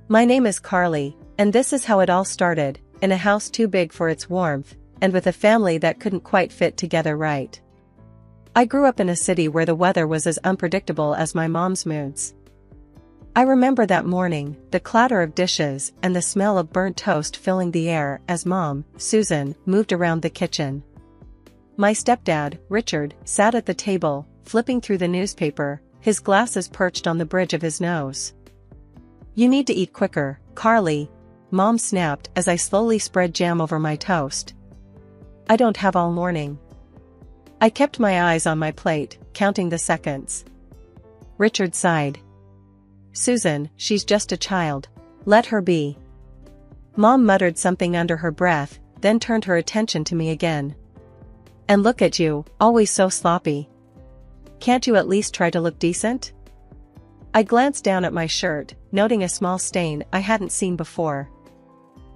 My name is Carly, and this is how it all started, in a house too big for its warmth, and with a family that couldn't quite fit together right. I grew up in a city where the weather was as unpredictable as my mom's moods. I remember that morning, the clatter of dishes and the smell of burnt toast filling the air as Mom, Susan, moved around the kitchen. My stepdad, Richard, sat at the table, flipping through the newspaper, his glasses perched on the bridge of his nose. "You need to eat quicker, Carly," Mom snapped as I slowly spread jam over my toast. "I don't have all morning." I kept my eyes on my plate, counting the seconds. Richard sighed. "Susan, she's just a child. Let her be." Mom muttered something under her breath, then turned her attention to me again. "And look at you, always so sloppy. Can't you at least try to look decent?" I glanced down at my shirt, noting a small stain I hadn't seen before.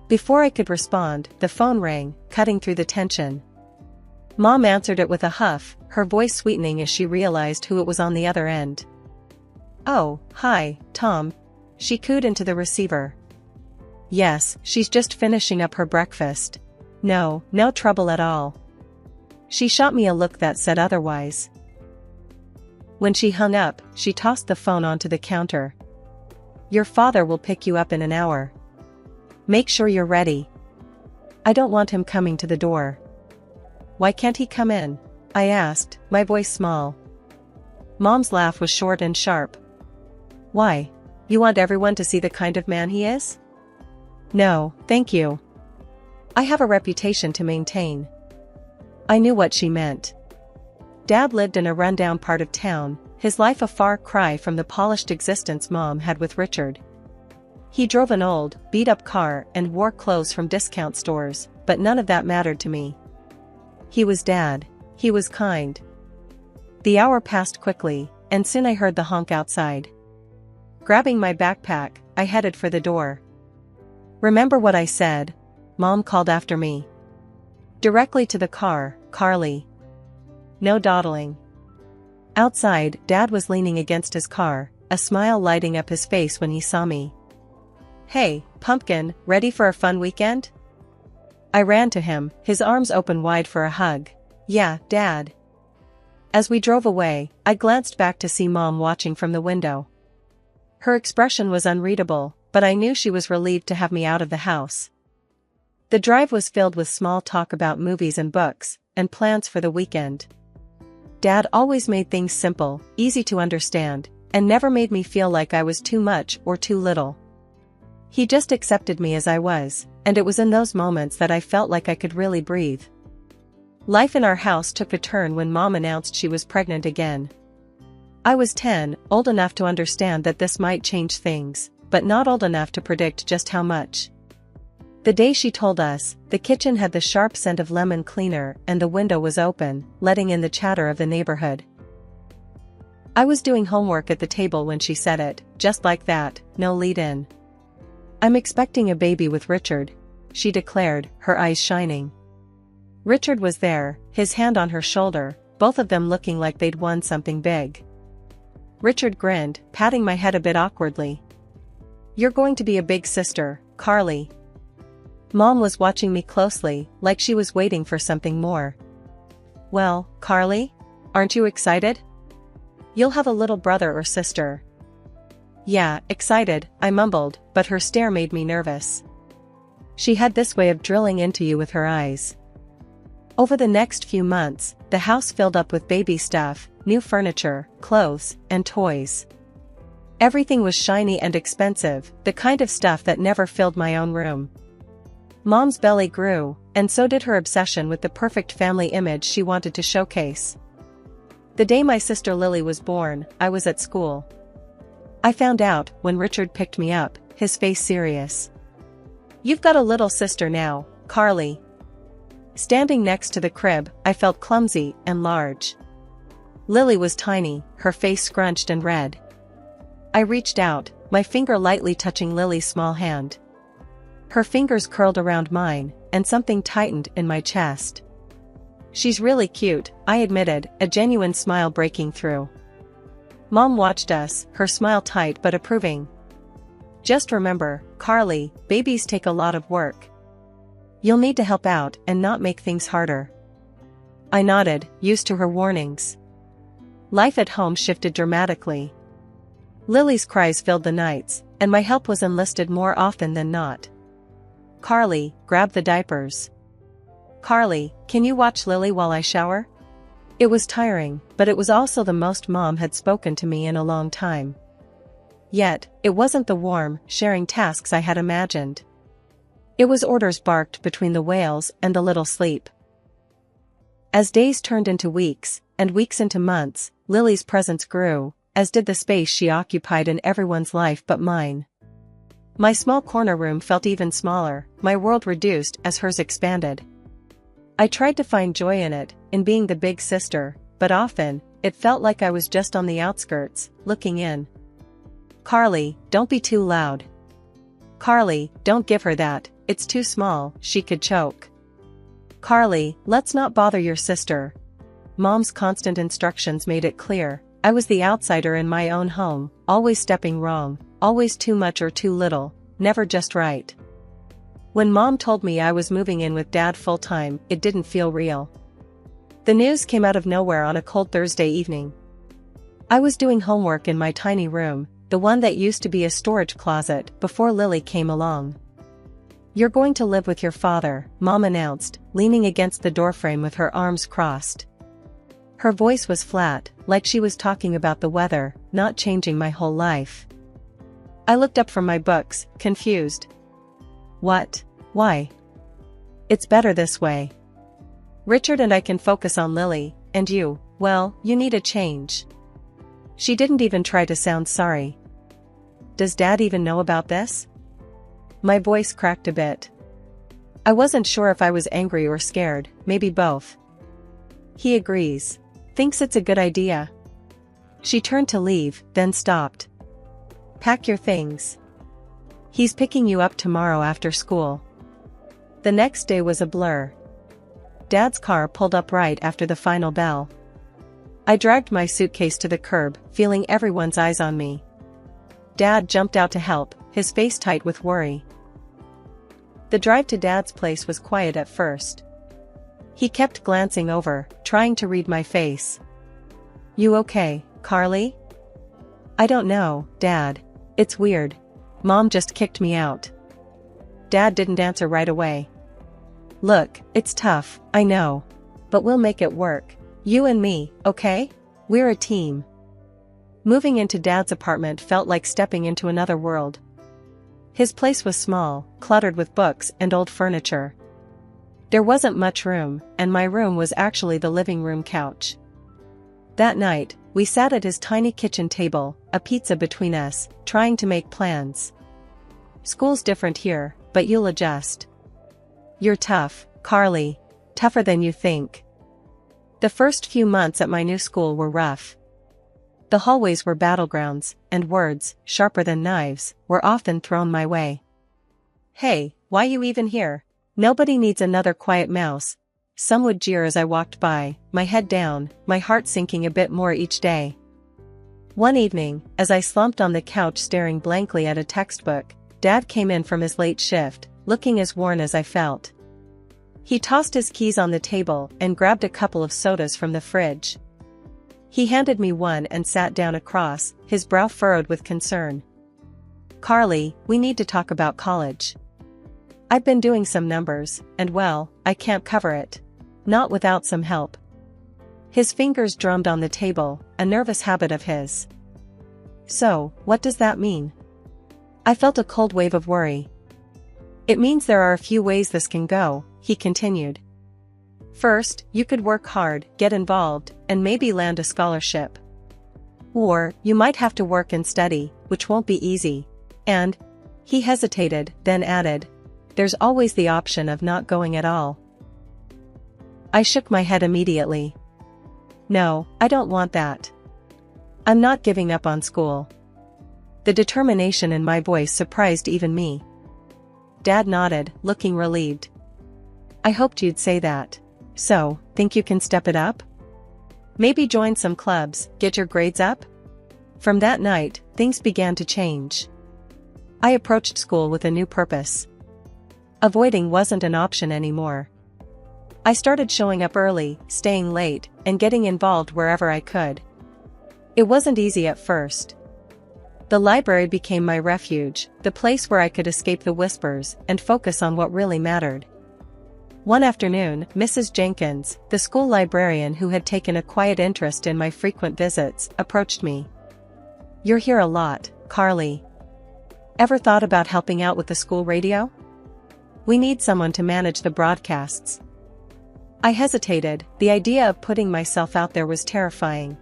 Before I could respond, the phone rang, cutting through the tension. Mom answered it with a huff, her voice sweetening as she realized who it was on the other end. "Oh, hi, Tom," she cooed into the receiver. "Yes, she's just finishing up her breakfast. No trouble at all." She shot me a look that said otherwise. When she hung up, she tossed the phone onto the counter. "Your father will pick you up in an hour. Make sure you're ready." "I don't want him coming to the door." "Why can't he come in?" I asked, my voice small. Mom's laugh was short and sharp. "Why? You want everyone to see the kind of man he is?" "No, thank you. I have a reputation to maintain." I knew what she meant. Dad lived in a rundown part of town, his life a far cry from the polished existence Mom had with Richard. He drove an old, beat-up car and wore clothes from discount stores, but none of that mattered to me. He was Dad. He was kind. The hour passed quickly, and soon I heard the honk outside. Grabbing my backpack, I headed for the door. "Remember what I said?" Mom called after me. "Directly to the car, Carly. No dawdling." Outside, Dad was leaning against his car, a smile lighting up his face when he saw me. "Hey, pumpkin, ready for a fun weekend?" I ran to him, his arms open wide for a hug. "Yeah, Dad." As we drove away, I glanced back to see Mom watching from the window. Her expression was unreadable, but I knew she was relieved to have me out of the house. The drive was filled with small talk about movies and books, and plans for the weekend. Dad always made things simple, easy to understand, and never made me feel like I was too much or too little. He just accepted me as I was, and it was in those moments that I felt like I could really breathe. Life in our house took a turn when Mom announced she was pregnant again. I was 10, old enough to understand that this might change things, but not old enough to predict just how much. The day she told us, the kitchen had the sharp scent of lemon cleaner and the window was open, letting in the chatter of the neighborhood. I was doing homework at the table when she said it, just like that, no lead-in. "I'm expecting a baby with Richard," she declared, her eyes shining. Richard was there, his hand on her shoulder, both of them looking like they'd won something big. Richard grinned, patting my head a bit awkwardly. "You're going to be a big sister, Carly." Mom was watching me closely, like she was waiting for something more. "Well, Carly? Aren't you excited? You'll have a little brother or sister." "Yeah, excited," I mumbled, but her stare made me nervous. She had this way of drilling into you with her eyes. Over the next few months, the house filled up with baby stuff, new furniture, clothes, and toys. Everything was shiny and expensive, the kind of stuff that never filled my own room. Mom's belly grew, and so did her obsession with the perfect family image she wanted to showcase. The day my sister Lily was born, I was at school. I found out when Richard picked me up, his face serious. "You've got a little sister now, Carly." Standing next to the crib, I felt clumsy and large. Lily was tiny, her face scrunched and red. I reached out, my finger lightly touching Lily's small hand. Her fingers curled around mine, and something tightened in my chest. "She's really cute," I admitted, a genuine smile breaking through. Mom watched us, her smile tight but approving. Just remember, Carly, babies take a lot of work. You'll need to help out and not make things harder. I nodded, used to her warnings. Life at home shifted dramatically. Lily's cries filled the nights, and my help was enlisted more often than not. Carly, grab the diapers. Carly, can you watch Lily while I shower? It was tiring, but it was also the most Mom had spoken to me in a long time. Yet, it wasn't the warm, sharing tasks I had imagined. It was orders barked between the wails and the little sleep. As days turned into weeks, and weeks into months, Lily's presence grew, as did the space she occupied in everyone's life but mine. My small corner room felt even smaller, my world reduced as hers expanded. I tried to find joy in it, in being the big sister, but often, it felt like I was just on the outskirts, looking in. Carly, don't be too loud. Carly, don't give her that, it's too small, she could choke. Carly, let's not bother your sister. Mom's constant instructions made it clear, I was the outsider in my own home, always stepping wrong, always too much or too little, never just right. When Mom told me I was moving in with Dad full-time, it didn't feel real. The news came out of nowhere on a cold Thursday evening. I was doing homework in my tiny room, the one that used to be a storage closet, before Lily came along. You're going to live with your father, Mom announced, leaning against the doorframe with her arms crossed. Her voice was flat, like she was talking about the weather, not changing my whole life. I looked up from my books, confused. What? Why? It's better this way. Richard and I can focus on Lily, and you, well, you need a change. She didn't even try to sound sorry. Does Dad even know about this? My voice cracked a bit. I wasn't sure if I was angry or scared, maybe both. He agrees. Thinks it's a good idea. She turned to leave, then stopped. Pack your things. He's picking you up tomorrow after school. The next day was a blur. Dad's car pulled up right after the final bell. I dragged my suitcase to the curb, feeling everyone's eyes on me. Dad jumped out to help, his face tight with worry. The drive to Dad's place was quiet at first. He kept glancing over, trying to read my face. You okay, Carly? I don't know, Dad. It's weird. Mom just kicked me out. Dad didn't answer right away. Look, it's tough, I know. But we'll make it work. You and me, okay? We're a team. Moving into Dad's apartment felt like stepping into another world. His place was small, cluttered with books and old furniture. There wasn't much room, and my room was actually the living room couch. That night, we sat at his tiny kitchen table, a pizza between us, trying to make plans. School's different here, but you'll adjust. You're tough, Carly. Tougher than you think. The first few months at my new school were rough. The hallways were battlegrounds, and words, sharper than knives, were often thrown my way. Hey, why you even here? Nobody needs another quiet mouse. Some would jeer as I walked by, my head down, my heart sinking a bit more each day. One evening, as I slumped on the couch staring blankly at a textbook, Dad came in from his late shift, looking as worn as I felt. He tossed his keys on the table and grabbed a couple of sodas from the fridge. He handed me one and sat down across, his brow furrowed with concern. Carly, we need to talk about college. I've been doing some numbers, and well, I can't cover it. Not without some help. His fingers drummed on the table, a nervous habit of his. So, what does that mean? I felt a cold wave of worry. It means there are a few ways this can go, he continued. First, you could work hard, get involved, and maybe land a scholarship. Or, you might have to work and study, which won't be easy. And, he hesitated, then added, there's always the option of not going at all. I shook my head immediately. No, I don't want that. I'm not giving up on school. The determination in my voice surprised even me. Dad nodded, looking relieved. I hoped you'd say that. So, think you can step it up? Maybe join some clubs, get your grades up? From that night, things began to change. I approached school with a new purpose. Avoiding wasn't an option anymore. I started showing up early, staying late, and getting involved wherever I could. It wasn't easy at first. The library became my refuge, the place where I could escape the whispers and focus on what really mattered. One afternoon, Mrs. Jenkins, the school librarian who had taken a quiet interest in my frequent visits, approached me. "You're here a lot, Carly. Ever thought about helping out with the school radio? We need someone to manage the broadcasts." I hesitated, the idea of putting myself out there was terrifying.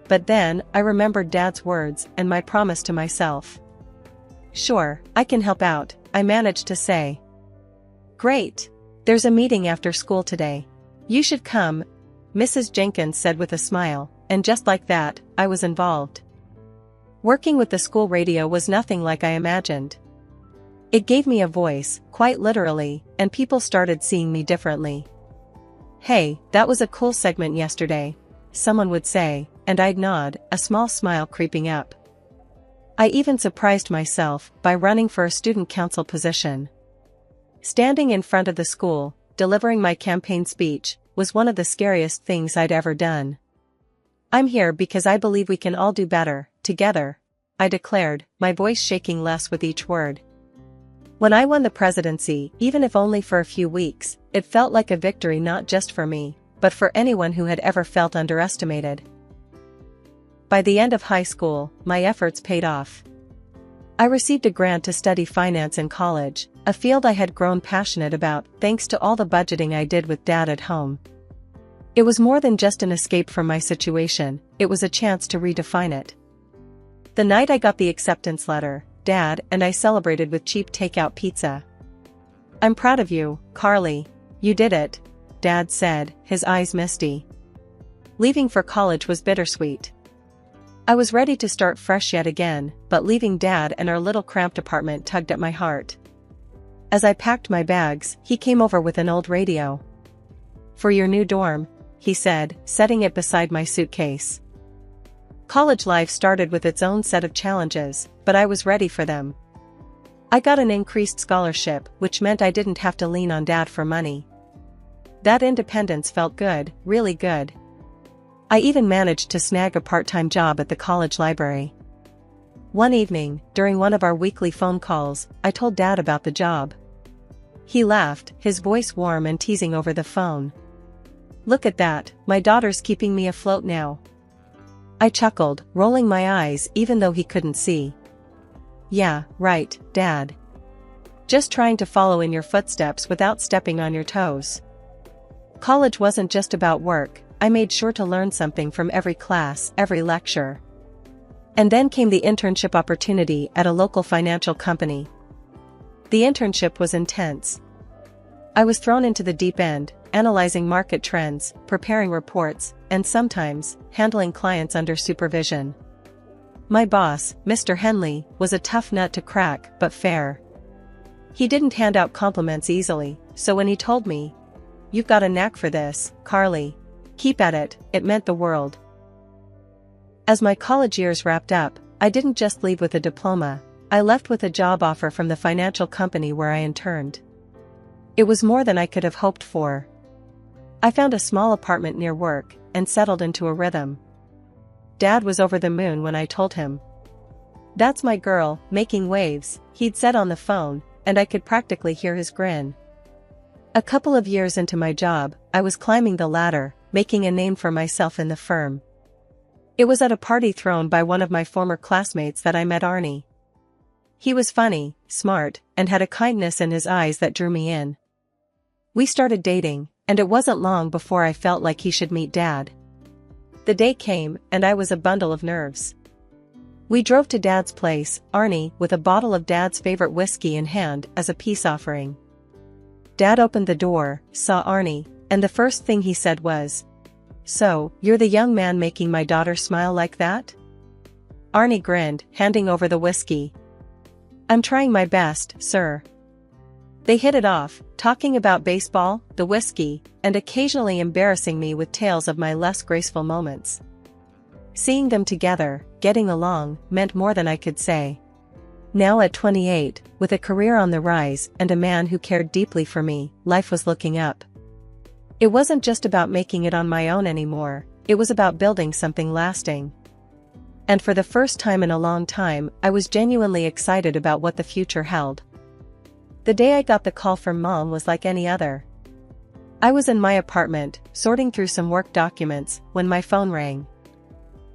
But then, I remembered Dad's words and my promise to myself. "Sure, I can help out," I managed to say. "Great. There's a meeting after school today. You should come," Mrs. Jenkins said with a smile, and just like that, I was involved. Working with the school radio was nothing like I imagined. It gave me a voice, quite literally, and people started seeing me differently. "Hey, that was a cool segment yesterday," someone would say, and I'd nod, a small smile creeping up. I even surprised myself by running for a student council position. Standing in front of the school, delivering my campaign speech, was one of the scariest things I'd ever done. "I'm here because I believe we can all do better, together," I declared, my voice shaking less with each word. When I won the presidency, even if only for a few weeks, it felt like a victory not just for me, but for anyone who had ever felt underestimated. By the end of high school, my efforts paid off. I received a grant to study finance in college, a field I had grown passionate about thanks to all the budgeting I did with Dad at home. It was more than just an escape from my situation, it was a chance to redefine it. The night I got the acceptance letter, Dad and I celebrated with cheap takeout pizza. "I'm proud of you, Carly. You did it," Dad said, his eyes misty. Leaving for college was bittersweet. I was ready to start fresh yet again, but leaving Dad and our little cramped apartment tugged at my heart. As I packed my bags, he came over with an old radio. "For your new dorm," he said, setting it beside my suitcase. College life started with its own set of challenges, but I was ready for them. I got an increased scholarship, which meant I didn't have to lean on Dad for money. That independence felt good, really good. I even managed to snag a part-time job at the college library. One evening, during one of our weekly phone calls, I told Dad about the job. He laughed, his voice warm and teasing over the phone. "Look at that, my daughter's keeping me afloat now." I chuckled, rolling my eyes even though he couldn't see. "Yeah, right, Dad. Just trying to follow in your footsteps without stepping on your toes." College wasn't just about work, I made sure to learn something from every class, every lecture. And then came the internship opportunity at a local financial company. The internship was intense. I was thrown into the deep end, analyzing market trends, preparing reports, and sometimes, handling clients under supervision. My boss, Mr. Henley, was a tough nut to crack, but fair. He didn't hand out compliments easily, so when he told me, "You've got a knack for this, Carly. Keep at it," it meant the world. As my college years wrapped up, I didn't just leave with a diploma, I left with a job offer from the financial company where I interned. It was more than I could have hoped for. I found a small apartment near work, and settled into a rhythm. Dad was over the moon when I told him. "That's my girl, making waves," he'd said on the phone, and I could practically hear his grin. A couple of years into my job, I was climbing the ladder, making a name for myself in the firm. It was at a party thrown by one of my former classmates that I met Arnie. He was funny, smart, and had a kindness in his eyes that drew me in. We started dating, and it wasn't long before I felt like he should meet Dad. The day came, and I was a bundle of nerves. We drove to Dad's place, Arnie with a bottle of Dad's favorite whiskey in hand as a peace offering. Dad opened the door, saw Arnie, and the first thing he said was, "So, you're the young man making my daughter smile like that?" Arnie grinned, handing over the whiskey. "I'm trying my best, sir." They hit it off, talking about baseball, the whiskey, and occasionally embarrassing me with tales of my less graceful moments. Seeing them together, getting along, meant more than I could say. Now at 28, with a career on the rise and a man who cared deeply for me, life was looking up. It wasn't just about making it on my own anymore, it was about building something lasting. And for the first time in a long time, I was genuinely excited about what the future held. The day I got the call from Mom was like any other. I was in my apartment, sorting through some work documents, when my phone rang.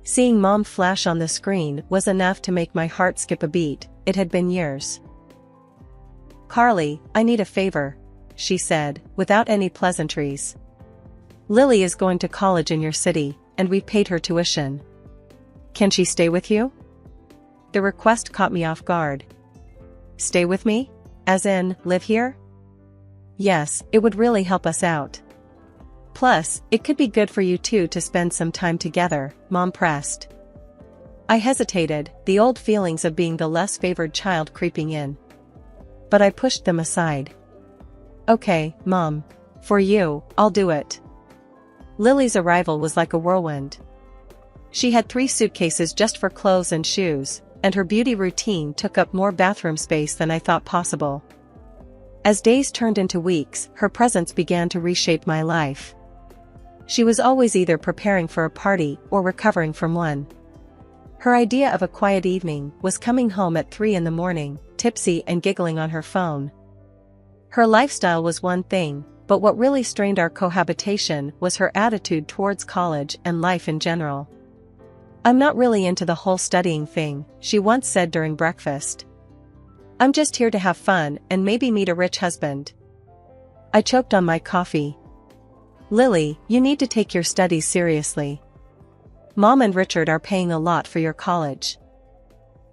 Seeing Mom flash on the screen was enough to make my heart skip a beat. It had been years. "Carly, I need a favor," she said, without any pleasantries. "Lily is going to college in your city, and we paid her tuition. Can she stay with you?" The request caught me off guard. Stay with me? As in, live here? Yes, it would really help us out. Plus, it could be good for you two to spend some time together, Mom pressed. I hesitated, the old feelings of being the less favored child creeping in. But I pushed them aside. "Okay, Mom. For you, I'll do it." Lily's arrival was like a whirlwind. She had 3 suitcases just for clothes and shoes, and her beauty routine took up more bathroom space than I thought possible. As days turned into weeks, her presence began to reshape my life. She was always either preparing for a party or recovering from one. Her idea of a quiet evening was coming home at 3 in the morning, tipsy and giggling on her phone. Her lifestyle was one thing, but what really strained our cohabitation was her attitude towards college and life in general. "I'm not really into the whole studying thing," she once said during breakfast. "I'm just here to have fun and maybe meet a rich husband." I choked on my coffee. "Lily, you need to take your studies seriously. Mom and Richard are paying a lot for your college."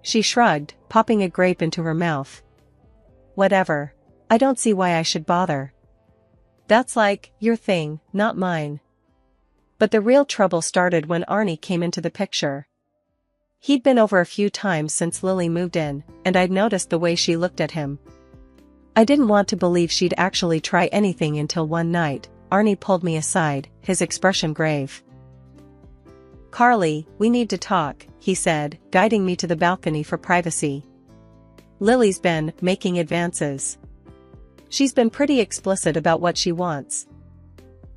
She shrugged, popping a grape into her mouth. "Whatever. I don't see why I should bother. That's like, your thing, not mine." But the real trouble started when Arnie came into the picture. He'd been over a few times since Lily moved in, and I'd noticed the way she looked at him. I didn't want to believe she'd actually try anything until one night, Arnie pulled me aside, his expression grave. "Carly, we need to talk," he said, guiding me to the balcony for privacy. "Lily's been making advances. She's been pretty explicit about what she wants.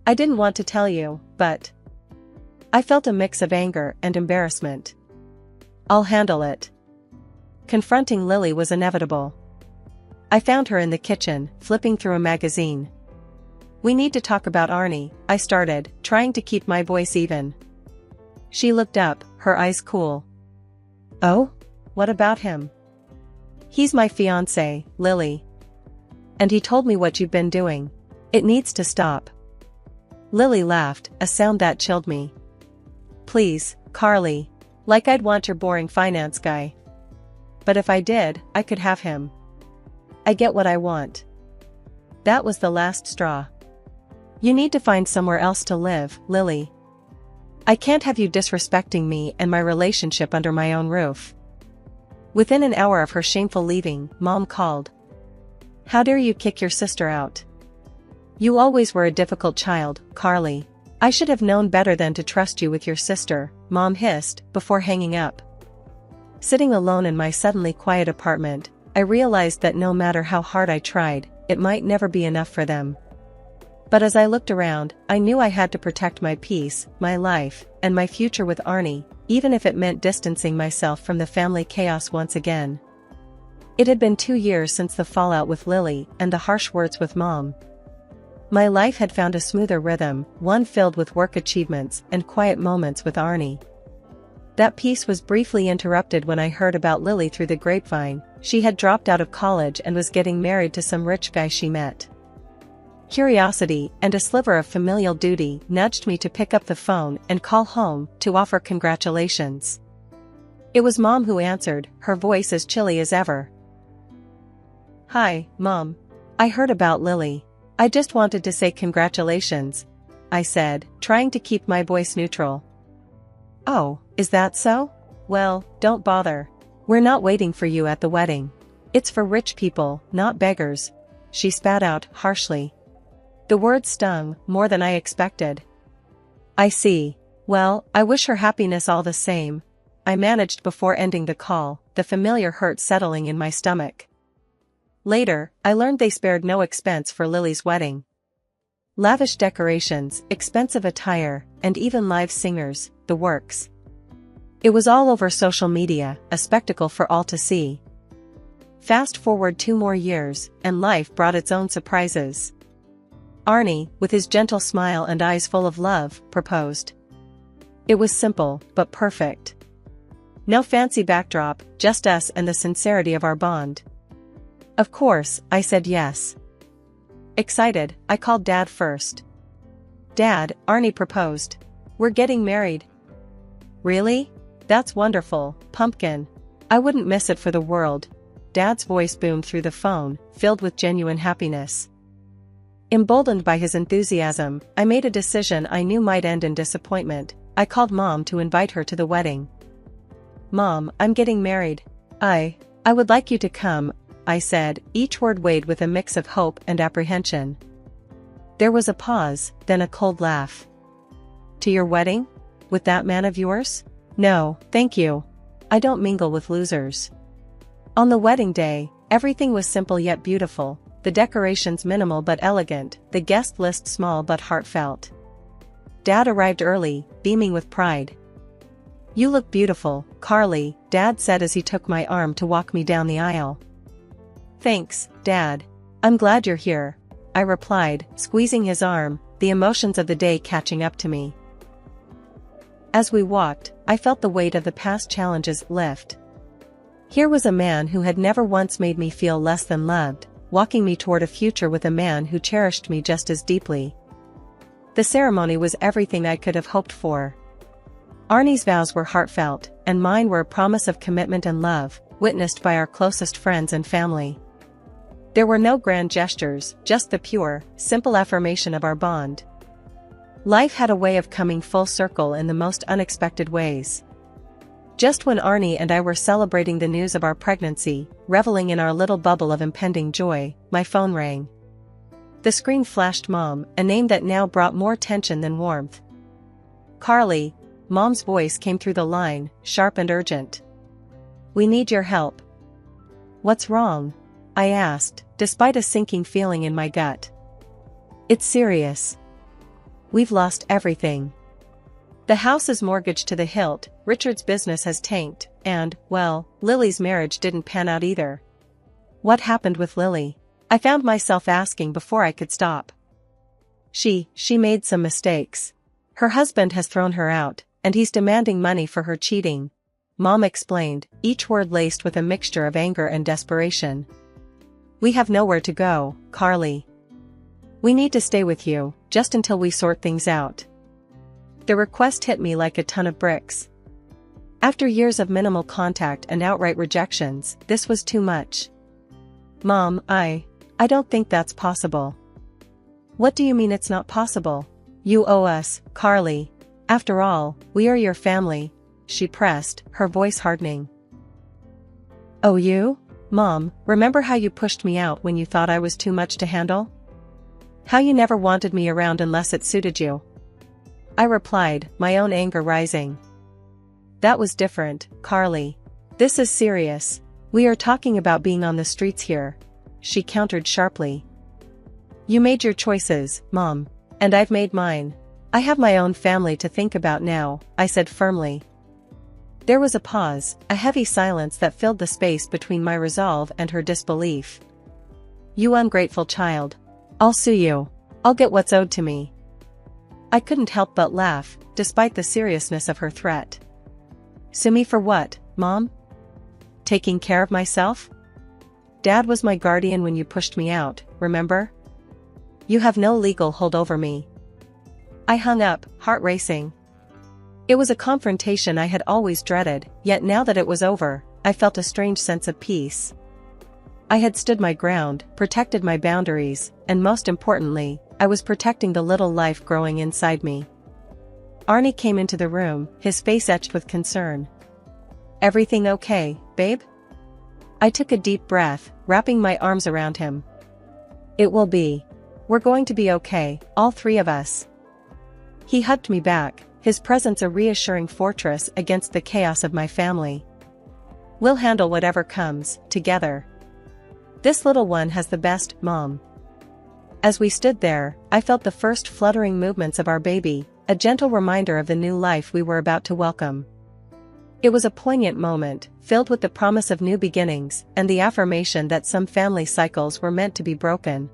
I didn't want to tell you, but..." I felt a mix of anger and embarrassment. "I'll handle it." Confronting Lily was inevitable. I found her in the kitchen, flipping through a magazine. "We need to talk about Arnie," I started, trying to keep my voice even. She looked up, her eyes cool. "Oh? What about him?" "He's my fiancé, Lily. And he told me what you've been doing. It needs to stop." Lily laughed, a sound that chilled me. "Please, Carly. Like I'd want your boring finance guy. But if I did, I could have him. I get what I want." That was the last straw. "You need to find somewhere else to live, Lily. I can't have you disrespecting me and my relationship under my own roof." Within an hour of her shameful leaving, Mom called. "How dare you kick your sister out? You always were a difficult child, Carly. I should have known better than to trust you with your sister," Mom hissed, before hanging up. Sitting alone in my suddenly quiet apartment, I realized that no matter how hard I tried, it might never be enough for them. But as I looked around, I knew I had to protect my peace, my life, and my future with Arnie, even if it meant distancing myself from the family chaos once again. It had been 2 years since the fallout with Lily and the harsh words with Mom. My life had found a smoother rhythm, one filled with work achievements and quiet moments with Arnie. That peace was briefly interrupted when I heard about Lily through the grapevine. She had dropped out of college and was getting married to some rich guy she met. Curiosity and a sliver of familial duty nudged me to pick up the phone and call home to offer congratulations. It was Mom who answered, her voice as chilly as ever. "Hi, Mom. I heard about Lily. I just wanted to say congratulations," I said, trying to keep my voice neutral. "Oh, is that so? Well, don't bother. We're not waiting for you at the wedding. It's for rich people, not beggars," she spat out harshly. The words stung more than I expected. "I see. Well, I wish her happiness all the same," I managed before ending the call. the familiar hurt settling in my stomach. Later, I learned they spared no expense for Lily's wedding. Lavish decorations, expensive attire, and even live singers, the works. It was all over social media, a spectacle for all to see. Fast forward 2 more years, and life brought its own surprises. Arnie, with his gentle smile and eyes full of love, proposed. It was simple, but perfect. No fancy backdrop, just us and the sincerity of our bond. Of course, I said yes. Excited, I called Dad first. Dad, Arnie proposed. We're getting married. Really? That's wonderful, Pumpkin. I wouldn't miss it for the world. Dad's voice boomed through the phone, filled with genuine happiness. Emboldened by his enthusiasm, I made a decision I knew might end in disappointment. I called Mom to invite her to the wedding. Mom, I'm getting married. I would like you to come, I said, each word weighed with a mix of hope and apprehension. There was a pause, then a cold laugh. To your wedding? With that man of yours? No, thank you. I don't mingle with losers. On the wedding day, everything was simple yet beautiful, the decorations minimal but elegant, the guest list small but heartfelt. Dad arrived early, beaming with pride. You look beautiful, Carly, Dad said as he took my arm to walk me down the aisle. Thanks, Dad. I'm glad you're here, I replied, squeezing his arm, the emotions of the day catching up to me. As we walked, I felt the weight of the past challenges lift. Here was a man who had never once made me feel less than loved, walking me toward a future with a man who cherished me just as deeply. The ceremony was everything I could have hoped for. Arnie's vows were heartfelt, and mine were a promise of commitment and love, witnessed by our closest friends and family. There were no grand gestures, just the pure, simple affirmation of our bond. Life had a way of coming full circle in the most unexpected ways. Just when Arnie and I were celebrating the news of our pregnancy, reveling in our little bubble of impending joy, my phone rang. The screen flashed Mom, a name that now brought more tension than warmth. Carly, Mom's voice came through the line, sharp and urgent. We need your help. What's wrong? I asked, despite a sinking feeling in my gut. It's serious. We've lost everything. The house is mortgaged to the hilt, Richard's business has tanked, and, well, Lily's marriage didn't pan out either. What happened with Lily? I found myself asking before I could stop. She made some mistakes. Her husband has thrown her out, and he's demanding money for her cheating, Mom explained, each word laced with a mixture of anger and desperation. We have nowhere to go, Carly. We need to stay with you, just until we sort things out. The request hit me like a ton of bricks. After years of minimal contact and outright rejections, this was too much. Mom, I don't think that's possible. What do you mean it's not possible? You owe us, Carly. After all, we are your family, she pressed, her voice hardening. Oh you? Mom, remember how you pushed me out when you thought I was too much to handle? How you never wanted me around unless it suited you? I replied, my own anger rising. That was different, Carly. This is serious. We are talking about being on the streets here, she countered sharply. You made your choices, Mom, and I've made mine. I have my own family to think about now, I said firmly. There was a pause, a heavy silence that filled the space between my resolve and her disbelief. You ungrateful child. I'll sue you. I'll get what's owed to me. I couldn't help but laugh, despite the seriousness of her threat. Sue me for what, Mom? Taking care of myself? Dad was my guardian when you pushed me out, remember? You have no legal hold over me. I hung up, heart racing. It was a confrontation I had always dreaded, yet now that it was over, I felt a strange sense of peace. I had stood my ground, protected my boundaries, and most importantly, I was protecting the little life growing inside me. Arnie came into the room, his face etched with concern. Everything okay, babe? I took a deep breath, wrapping my arms around him. It will be. We're going to be okay, all three of us. He hugged me back, his presence a reassuring fortress against the chaos of my family. We'll handle whatever comes, together. This little one has the best, Mom. As we stood there, I felt the first fluttering movements of our baby, a gentle reminder of the new life we were about to welcome. It was a poignant moment, filled with the promise of new beginnings and the affirmation that some family cycles were meant to be broken.